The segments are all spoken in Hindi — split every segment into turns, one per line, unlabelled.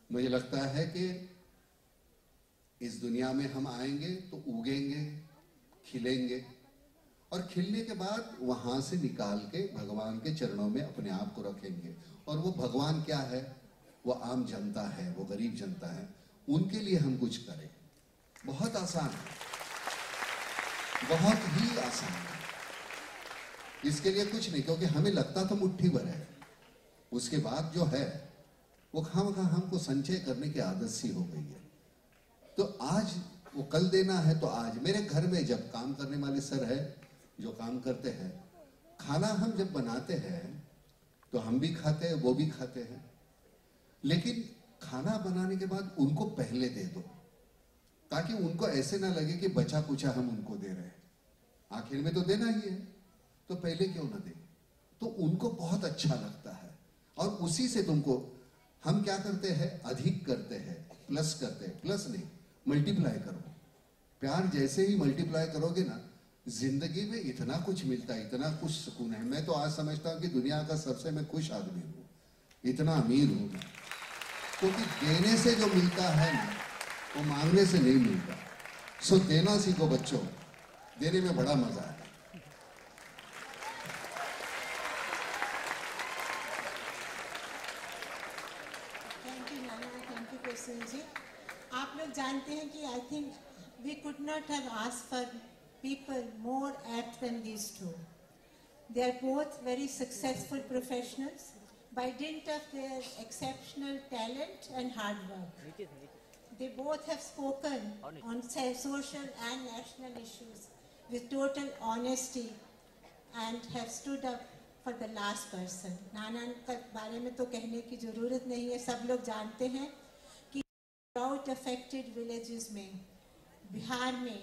मुझे लगता है कि इस दुनिया में हम आएंगे तो उगेंगे, खिलेंगे, और खिलने के बाद वहां से निकाल के भगवान के चरणों में अपने आप को रखेंगे। और वो भगवान क्या है? वो आम जनता है, वो गरीब जनता है, उनके लिए हम कुछ करें। बहुत आसान है, बहुत ही आसान है। इसके लिए कुछ नहीं, क्योंकि हमें लगता तो मुट्ठी भर है, उसके बाद जो है वो खामखा हमको संचय करने की आदत सी हो गई है। तो आज वो कल देना है तो आज। मेरे घर में जब काम करने वाले सर है जो काम करते हैं, खाना हम जब बनाते हैं तो हम भी खाते हैं, वो भी खाते हैं, लेकिन खाना बनाने के बाद उनको पहले दे दो, ताकि उनको ऐसे ना लगे कि बचा कुचा हम उनको दे रहे हैं। आखिर में तो देना ही है, तो पहले क्यों ना दे? तो उनको बहुत अच्छा लगता है। और उसी से तुमको हम क्या करते हैं? अधिक करते हैं, प्लस करते हैं। प्लस नहीं, मल्टीप्लाई करो। प्यार जैसे ही मल्टीप्लाई करोगे ना, जिंदगी में इतना कुछ मिलता है, इतना कुछ सुकून है। मैं तो आज समझता हूं कि दुनिया का सबसे मैं खुश आदमी हूं, इतना अमीर हूं मैं, क्योंकि देने से जो मिलता है ना, वो मांगने से नहीं मिलता। सो देना सीखो बच्चों, देने में बड़ा मजा है।
जी, आप लोग जानते हैं कि I think we could not have asked for people more apt than these two. They are both very successful professionals by dint of their exceptional talent and hard work. They both have spoken on social and national issues with total honesty and have stood up for the last person. नाना के बारे में तो कहने की ज़रूरत नहीं है, सब लोग जानते हैं कि drought affected villages में, बिहार में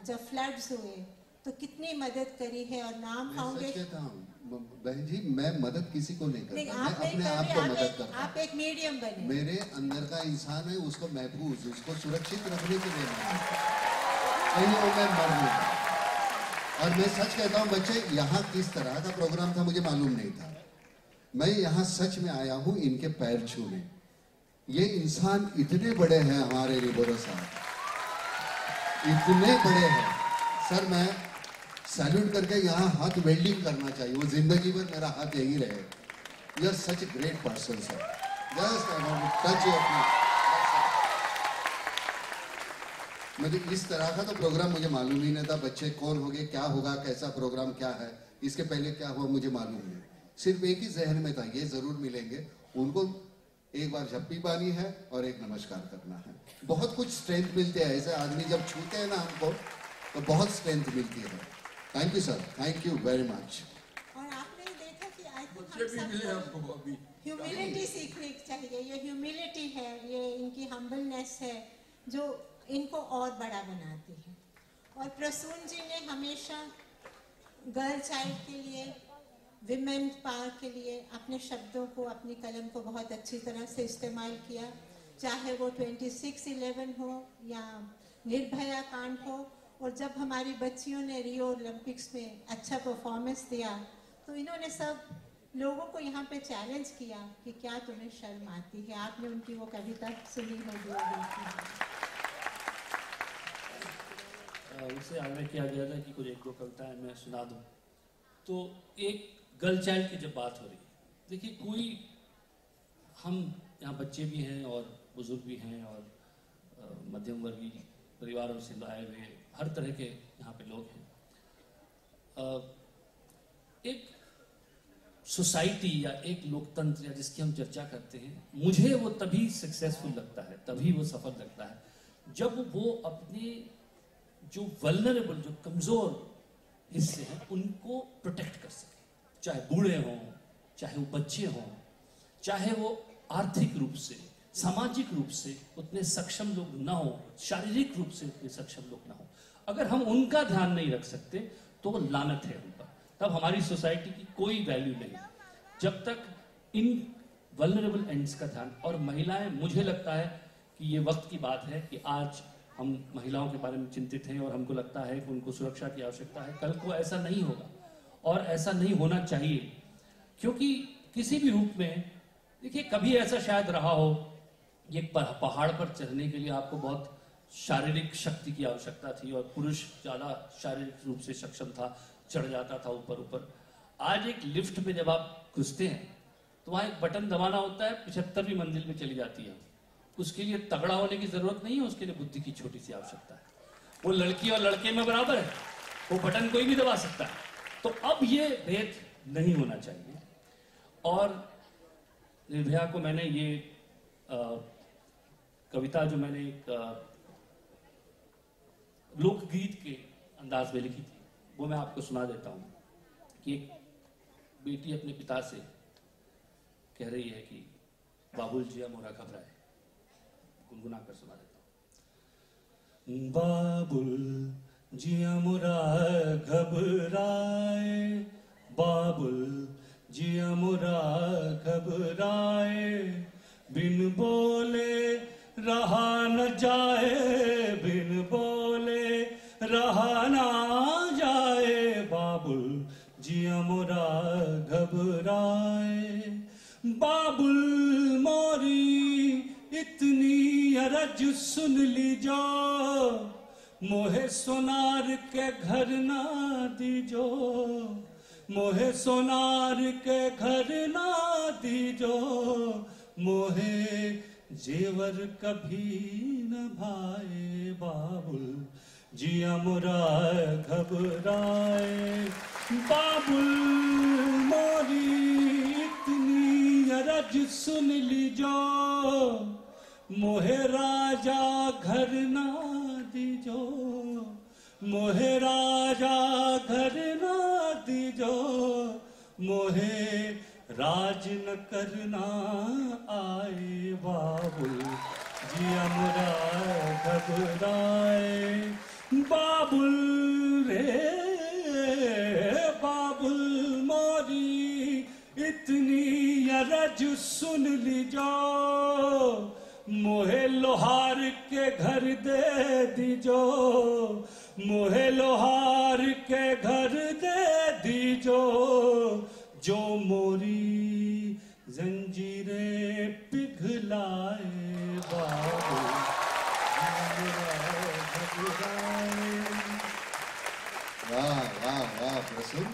जब फ्लड्स हुए तो कितनी मदद करी है। और नाम फाउंडेशन,
बहन जी, मैं मदद किसी को नहीं करता, मैं अपने आप को मदद करता।
आप एक मीडियम बने।
मेरे अंदर का इंसान है, उसको महफूज, उसको सुरक्षित रखने के लिए कहीं वो मैं मर नहीं। और मैं सच कहता हूँ बच्चे, यहाँ किस तरह का प्रोग्राम था मुझे मालूम नहीं था। मैं यहाँ सच में आया हूँ इनके पैर छूने। ये इंसान इतने बड़े हैं हमारे रिबोरो साहब, इतने बड़े हैं सर। मैं सैल्यूट करके यहाँ हाथ वेल्डिंग करना चाहिए, वो जिंदगी भर मेरा हाथ यही रहे। You are such a great person sir, just I want to touch your feet. मुझे इस तरह का तो प्रोग्राम मुझे मालूम ही नहीं था। बच्चे कौन हो गए, क्या होगा, कैसा प्रोग्राम क्या है, इसके पहले क्या हुआ मुझे मालूम नहीं। सिर्फ एक ही जहन में था, ये जरूर मिलेंगे उनको, एक बार झप्पी पानी है और एक नमस्कार करना है। बहुत कुछ स्ट्रेंथ मिलती है, ऐसे आदमी जब छूते हैं ना हमको तो बहुत स्ट्रेंथ मिलती है। Thank you sir, thank you very much.
और आपने देखा कि आई थिंक ह्यूमिलिटी सीखनी चाहिए। ये ह्यूमिलिटी है, ये इनकी हम्बलनेस है जो इनको और बड़ा बनाती है। और प्रसून जी ने हमेशा गर्ल चाइल्ड के लिए, विमेन पावर के लिए अपने शब्दों को, अपनी कलम को बहुत अच्छी तरह से इस्तेमाल किया। चाहे वो 26/11 हो या निर्भया कांड हो। और जब हमारी बच्चियों ने रियो ओलंपिक्स में अच्छा परफॉर्मेंस दिया तो इन्होंने सब लोगों को यहाँ पे चैलेंज किया कि क्या तुम्हें शर्म आती है। आपने उनकी वो कविता सुनी होगी।
उनसे आग्रह किया गया था कि कुछ एक दो कविताएं मैं सुना दूं। तो एक गर्ल चाइल्ड की जब बात हो रही है, देखिए कोई, हम यहाँ बच्चे भी हैं और बुजुर्ग भी हैं और मध्यम वर्गीय परिवारों से आए हुए हर तरह के यहाँ पे लोग हैं। एक सोसाइटी या एक लोकतंत्र या जिसकी हम चर्चा करते हैं, मुझे वो तभी सक्सेसफुल लगता है, तभी वो सफल लगता है जब वो अपने जो वल्नरेबल, जो कमजोर हिस्से हैं उनको प्रोटेक्ट कर सके। चाहे बूढ़े हों, चाहे वो बच्चे हों, चाहे वो आर्थिक रूप से, सामाजिक रूप से उतने सक्षम लोग ना हो, शारीरिक रूप से उतने सक्षम लोग ना हो। अगर हम उनका ध्यान नहीं रख सकते तो वो लानत है उनका, तब हमारी सोसाइटी की कोई वैल्यू नहीं। जब तक इन वल्नरेबल एंड्स का ध्यान, और महिलाएं, मुझे लगता है कि ये वक्त की बात है कि आज हम महिलाओं के बारे में चिंतित हैं और हमको लगता है कि उनको सुरक्षा की आवश्यकता है। कल को ऐसा नहीं होगा और ऐसा नहीं होना चाहिए, क्योंकि किसी भी रूप में, देखिए कभी ऐसा शायद रहा हो ये पहाड़ पर चढ़ने के लिए आपको बहुत शारीरिक शक्ति की आवश्यकता थी और पुरुष ज़्यादा शारीरिक रूप से सक्षम था, चढ़ जाता था ऊपर ऊपर। आज एक लिफ्ट में जब आप घुसते हैं तो वहाँ एक बटन दबाना होता है, 75वीं मंजिल में चली जाती है। उसके लिए तगड़ा होने की जरूरत नहीं है, उसके लिए बुद्धि की छोटी सी आवश्यकता है। वो लड़की और लड़के में बराबर है, वो बटन कोई भी दबा सकता है। तो अब ये भेद नहीं होना चाहिए। और निर्भया को मैंने ये कविता जो मैंने एक लोकगीत के अंदाज में लिखी थी, वो मैं आपको सुना देता हूँ कि एक बेटी अपने पिता से कह रही है कि बाबुल जिया मोरा घबराए। गुनगुना कर सुना देता हूँ। बाबुल जिया मोरा घबराए, बाबुल जिया मोरा घबराए, बिन बोले रहा न जाए, बिन बोले रहा न जाए, बाबुल जिया मोरा घबराए। बाबुल मोरी इतनी अरज सुन लीजो, मोहे सोनार के घर ना दीजो, मोहे सोनार के घर ना दीजो, मोहे जेवर कभी न भाए, बाबुल जिया मोरा घबराए। बाबुल मोरी इतनी अरज सुन लीजो, मोहे राजा घर ना दीजो, मोहे राजा घर ना दीजो, मोहे राज न करना आए, बाबुल जिया मोरा घबराए। बाबुल रे बाबुल मोरी इतनी अरज सुन लीजो, मोहे लोहार के घर दे दीजो, मोहे लोहार के घर दे दीजो, जो मोरी जंजीरें पिघलाए, बाबुल
वाह वाह वाह प्रसून,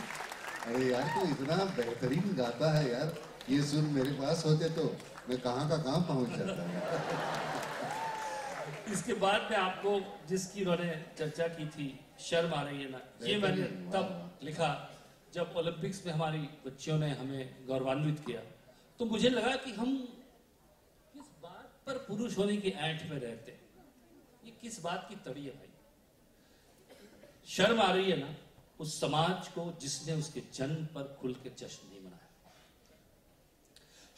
अरे यार तू इतना बेहतरीन गाता है यार। ये सुर मेरे पास होते तो मैं कहाँ का कहाँ पहुंच जाता है।
इसके बाद में आपको जिसकी उन्होंने चर्चा की थी, शर्म आ रही है ना, ये मैंने तब लिखा जब ओलंपिक्स में हमारी बच्चियों ने हमें गौरवान्वित किया। तो मुझे लगा कि हम किस बात पर पुरुष होने की ऐंठ में रहते हैं, ये किस बात की तड़ी है भाई। शर्म आ रही है ना उस समाज को जिसने उसके जन्म पर खुल के जश्न नहीं मनाया।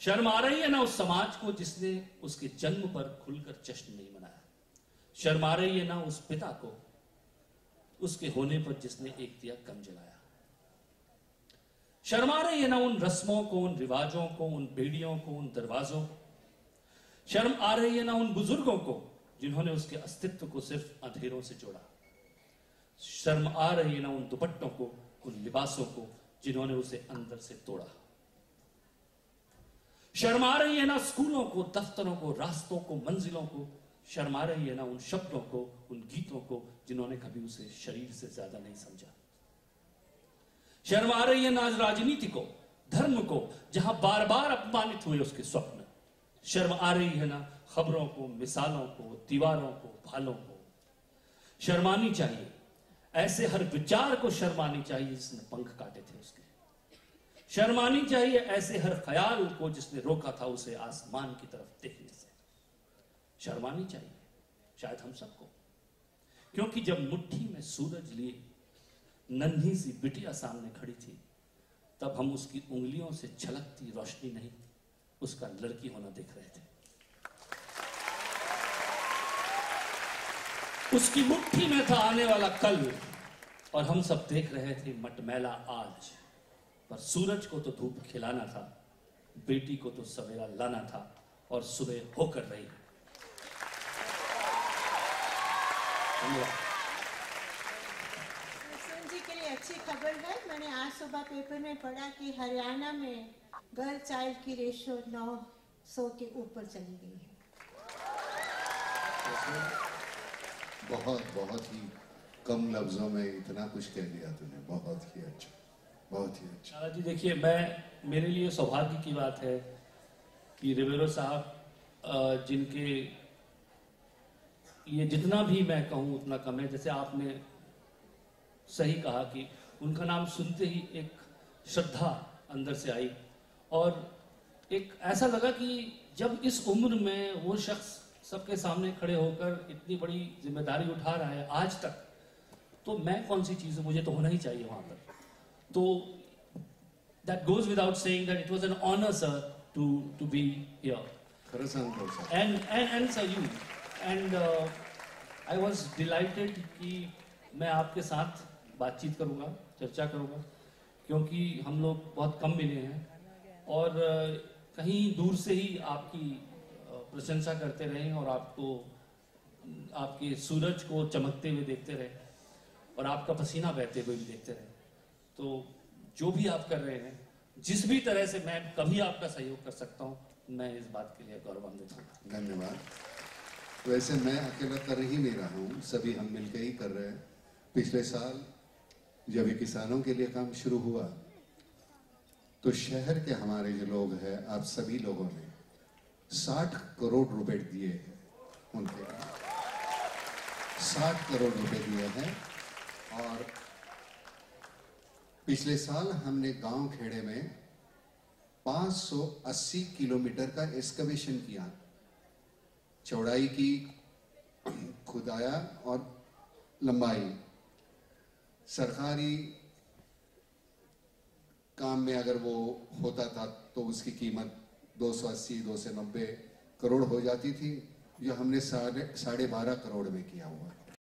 शर्म आ रही है ना उस समाज को जिसने उसके जन्म पर खुलकर जश्न नहीं मनाया। शर्म आ रही है ना उस पिता को उसके होने पर जिसने एक दिया कम जलाया। शर्म आ रही है ना उन रस्मों को, उन रिवाजों को, उन बेड़ियों को, उन दरवाजों को। शर्म आ रही है ना उन बुजुर्गों को जिन्होंने उसके अस्तित्व को सिर्फ अंधेरों से जोड़ा। शर्म आ रही है ना उन दुपट्टों को, उन लिबासों को जिन्होंने उसे अंदर से तोड़ा। शर्म आ रही है ना स्कूलों को, दफ्तरों को, रास्तों को, मंजिलों को। शर्म आ रही है ना उन शब्दों को, उन गीतों को जिन्होंने कभी उसे शरीर से ज्यादा नहीं समझा। शर्म आ रही है ना राजनीति को, धर्म को, जहां बार बार अपमानित हुए उसके स्वप्न। शर्म आ रही है ना खबरों को, मिसालों को, दीवारों को, भालों को। शर्मानी चाहिए ऐसे हर विचार को, शर्मानी चाहिए जिसने पंख काटे थे उसके। शर्मानी चाहिए ऐसे हर ख्याल को जिसने रोका था उसे आसमान की तरफ देखने से। शर्मानी चाहिए शायद हम सबको, क्योंकि जब मुट्ठी में सूरज लिए नन्ही सी बिटिया सामने खड़ी थी, तब हम उसकी उंगलियों से झलकती रोशनी नहीं, उसका लड़की होना देख रहे थे। उसकी मुट्ठी में था आने वाला कल, और हम सब देख रहे थे मटमैला आज। पर सूरज को तो धूप खिलाना था, बेटी को तो सवेरा लाना था, और सुबह होकर रही।
सुन जी के लिए अच्छी खबर है, मैंने आज सुबह पेपर में पढ़ा कि हरियाणा में गर्ल चाइल्ड की रेशियो 900 के ऊपर चली गई है।
बहुत बहुत ही कम लफ्जों में इतना कुछ कह दिया तूने, बहुत ही अच्छा, बहुत ही अच्छा।
जी देखिए, मेरे लिए सौभाग्य की बात है कि रिबेरो साहब जिनके लिए जितना भी मैं कहूँ उतना कम है। जैसे आपने सही कहा कि उनका नाम सुनते ही एक श्रद्धा अंदर से आई और एक ऐसा लगा कि जब इस उम्र में वो शख्स सबके सामने खड़े होकर इतनी बड़ी जिम्मेदारी उठा रहा है आज तक, तो मैं कौन सी चीज़, मुझे तो होना ही चाहिए वहाँ पर। तो that goes without saying that it was an honor, sir, to be here.
खरं सांगतो sir.
And sir, you and I was delighted कि मैं आपके साथ बातचीत करूँगा, चर्चा करूँगा, क्योंकि हम लोग बहुत कम मिले हैं और कहीं दूर से ही आपकी प्रशंसा करते रहे और आपको, आपके सूरज को चमकते हुए देखते रहे और आपका पसीना बहते हुए भी देखते रहे। तो जो भी आप कर रहे हैं, जिस भी तरह से मैं कभी आपका सहयोग कर सकता हूँ, मैं इस बात के लिए गौरवान्वित हूँ।
धन्यवाद। वैसे मैं अकेला कर ही नहीं रहा हूँ, सभी हम मिलकर ही कर रहे हैं। पिछले साल जब ये किसानों के लिए काम शुरू हुआ तो शहर के हमारे जो लोग हैं, आप सभी लोगों ने 60 करोड़ रुपए दिए हैं उनके, 60 करोड़ रुपए दिए हैं। और पिछले साल हमने गांव खेड़े में 580 किलोमीटर का एक्सकवेशन किया, चौड़ाई की, खुदाया और लंबाई। सरकारी काम में अगर वो होता था तो उसकी कीमत 280-290 करोड़ हो जाती थी, जो हमने 12.5 करोड़ में किया हुआ है।